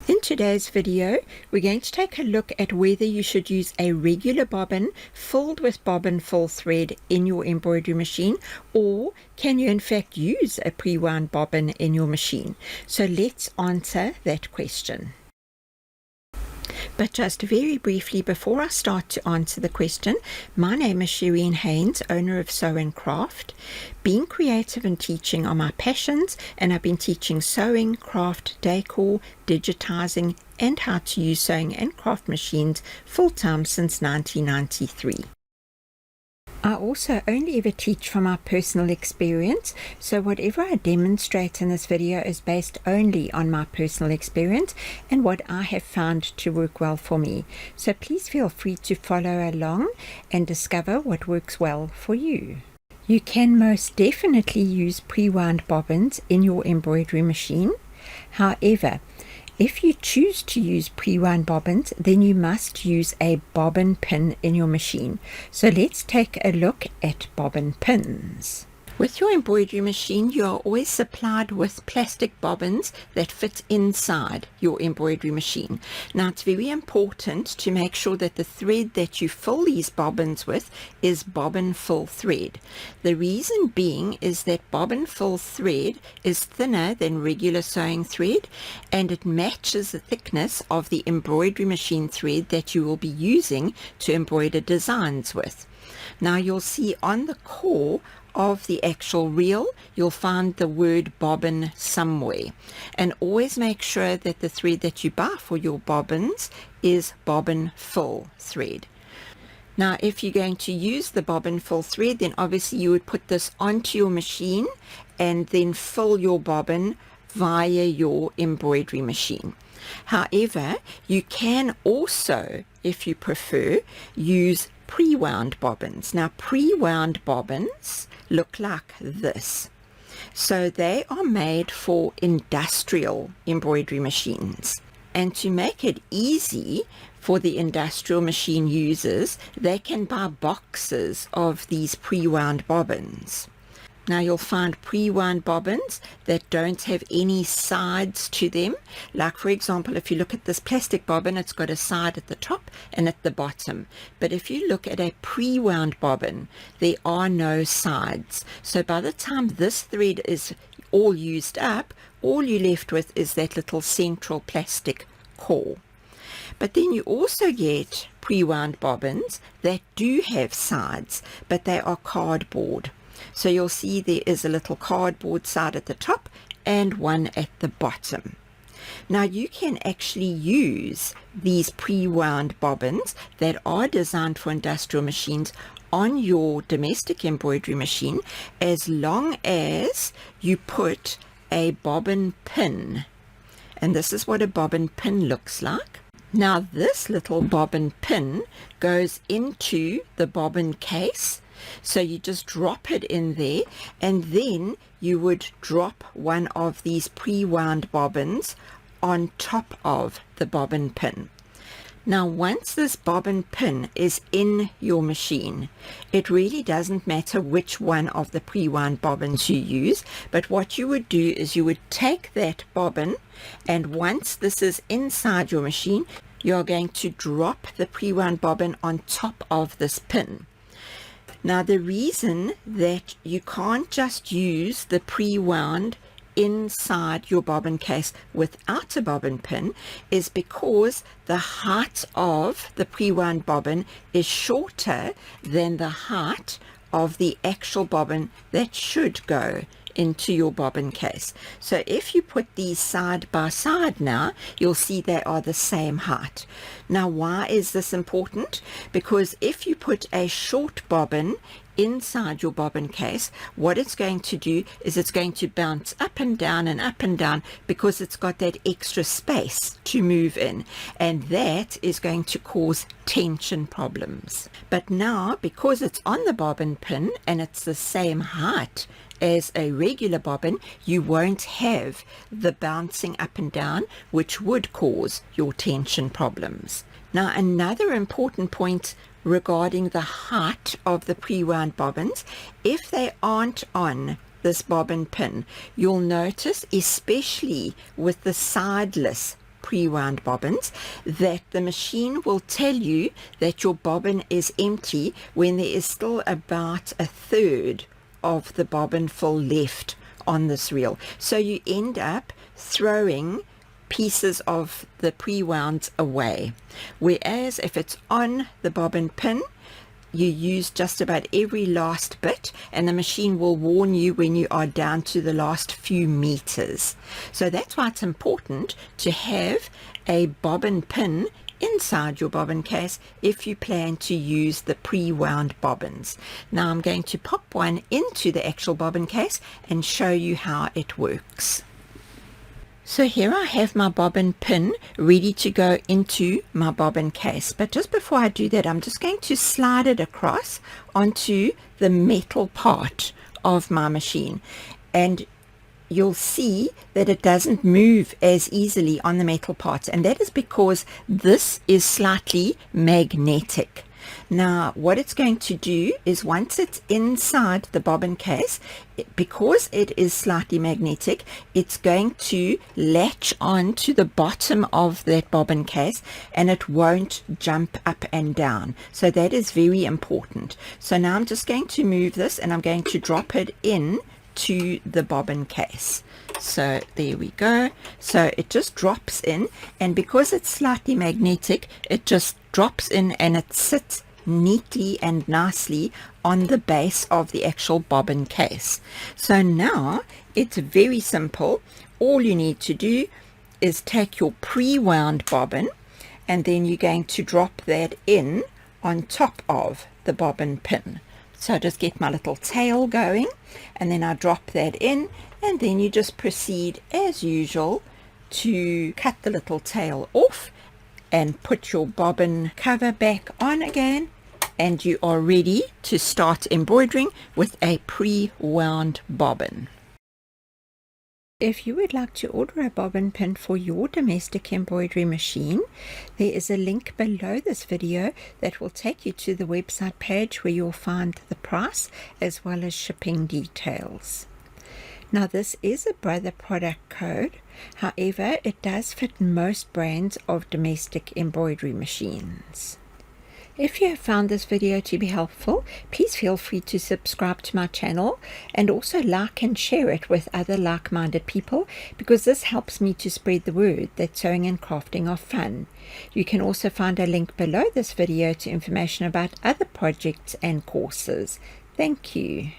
In today's video, we're going to take a look at whether you should use a regular bobbin filled with bobbin fill thread in your embroidery machine, or can you in fact use a pre-wound bobbin in your machine. So let's answer that question. But just very briefly, before I start to answer the question, my name is Shireen Haynes, owner of Sew and Craft. Being creative and teaching are my passions, and I've been teaching sewing, craft, decor, digitizing, and how to use sewing and craft machines full-time since 1993. I also only ever teach from my personal experience, so whatever I demonstrate in this video is based only on my personal experience and what I have found to work well for me. So please feel free to follow along and discover what works well for you. You can most definitely use pre-wound bobbins in your embroidery machine. However, if you choose to use pre-wound bobbins, then you must use a bobbin pin in your machine. So let's take a look at bobbin pins. With your embroidery machine, you are always supplied with plastic bobbins that fit inside your embroidery machine. Now, it's very important to make sure that the thread that you fill these bobbins with is bobbin fill thread. The reason being is that bobbin fill thread is thinner than regular sewing thread, and it matches the thickness of the embroidery machine thread that you will be using to embroider designs with. Now, you'll see on the core of the actual reel, you'll find the word bobbin somewhere, and always make sure that the thread that you buy for your bobbins is bobbin fill thread. Now, if you're going to use the bobbin fill thread, then obviously you would put this onto your machine and then fill your bobbin via your embroidery machine. However, you can also, if you prefer, use pre-wound bobbins. Now, pre-wound bobbins look like this. So they are made for industrial embroidery machines. And to make it easy for the industrial machine users, they can buy boxes of these pre-wound bobbins. Now, you'll find pre-wound bobbins that don't have any sides to them. Like, for example, if you look at this plastic bobbin, it's got a side at the top and at the bottom. But if you look at a pre-wound bobbin, there are no sides. So by the time this thread is all used up, all you're left with is that little central plastic core. But then you also get pre-wound bobbins that do have sides, but they are cardboard. So you'll see there is a little cardboard side at the top and one at the bottom. Now, you can actually use these pre-wound bobbins that are designed for industrial machines on your domestic embroidery machine, as long as you put a bobbin pin. And this is what a bobbin pin looks like. Now, this little bobbin pin goes into the bobbin case. So you just drop it in there, and then you would drop one of these pre-wound bobbins on top of the bobbin pin. Now, once this bobbin pin is in your machine, it really doesn't matter which one of the pre-wound bobbins you use, but what you would do is you would take that bobbin, and once this is inside your machine, you're going to drop the pre-wound bobbin on top of this pin. Now, the reason that you can't just use the pre-wound inside your bobbin case without a bobbin pin is because the height of the pre-wound bobbin is shorter than the height of the actual bobbin that should go into your bobbin case. So if you put these side by side now, you'll see they are the same height. Now, why is this important? Because if you put a short bobbin inside your bobbin case, what it's going to do is it's going to bounce up and down because it's got that extra space to move in, and that is going to cause tension problems. But now, because it's on the bobbin pin and it's the same height as a regular bobbin, you won't have the bouncing up and down, which would cause your tension problems. Now, another important point regarding the height of the pre-wound bobbins, if they aren't on this bobbin pin, you'll notice, especially with the sideless pre-wound bobbins, that the machine will tell you that your bobbin is empty when there is still about a third of the bobbin fill left on this reel. So you end up throwing pieces of the pre-wounds away, whereas if it's on the bobbin pin, you use just about every last bit, and the machine will warn you when you are down to the last few meters. So that's why it's important to have a bobbin pin inside your bobbin case if you plan to use the pre-wound bobbins. Now I'm going to pop one into the actual bobbin case and show you how it works. So here I have my bobbin pin ready to go into my bobbin case, but just before I do that, I'm just going to slide it across onto the metal part of my machine, and you'll see that it doesn't move as easily on the metal parts, and that is because this is slightly magnetic. Now what it's going to do is, once it's inside the bobbin case, because it is slightly magnetic, it's going to latch on to the bottom of that bobbin case and it won't jump up and down. So that is very important. So now I'm just going to move this and I'm going to drop it in to the bobbin case. So there we go. So it just drops in, and because it's slightly magnetic, it just drops in and it sits neatly and nicely on the base of the actual bobbin case. So now it's very simple. All you need to do is take your pre-wound bobbin, and then you're going to drop that in on top of the bobbin pin. So I just get my little tail going, and then I drop that in, and then you just proceed as usual to cut the little tail off and put your bobbin cover back on again, and you are ready to start embroidering with a pre-wound bobbin. If you would like to order a bobbin pin for your domestic embroidery machine, there is a link below this video that will take you to the website page where you'll find the price as well as shipping details. Now this is a brother product code, however it does fit most brands of domestic embroidery machines. If you have found this video to be helpful, please feel free to subscribe to my channel and also like and share it with other like-minded people, because this helps me to spread the word that sewing and crafting are fun. You can also find a link below this video to information about other projects and courses. Thank you.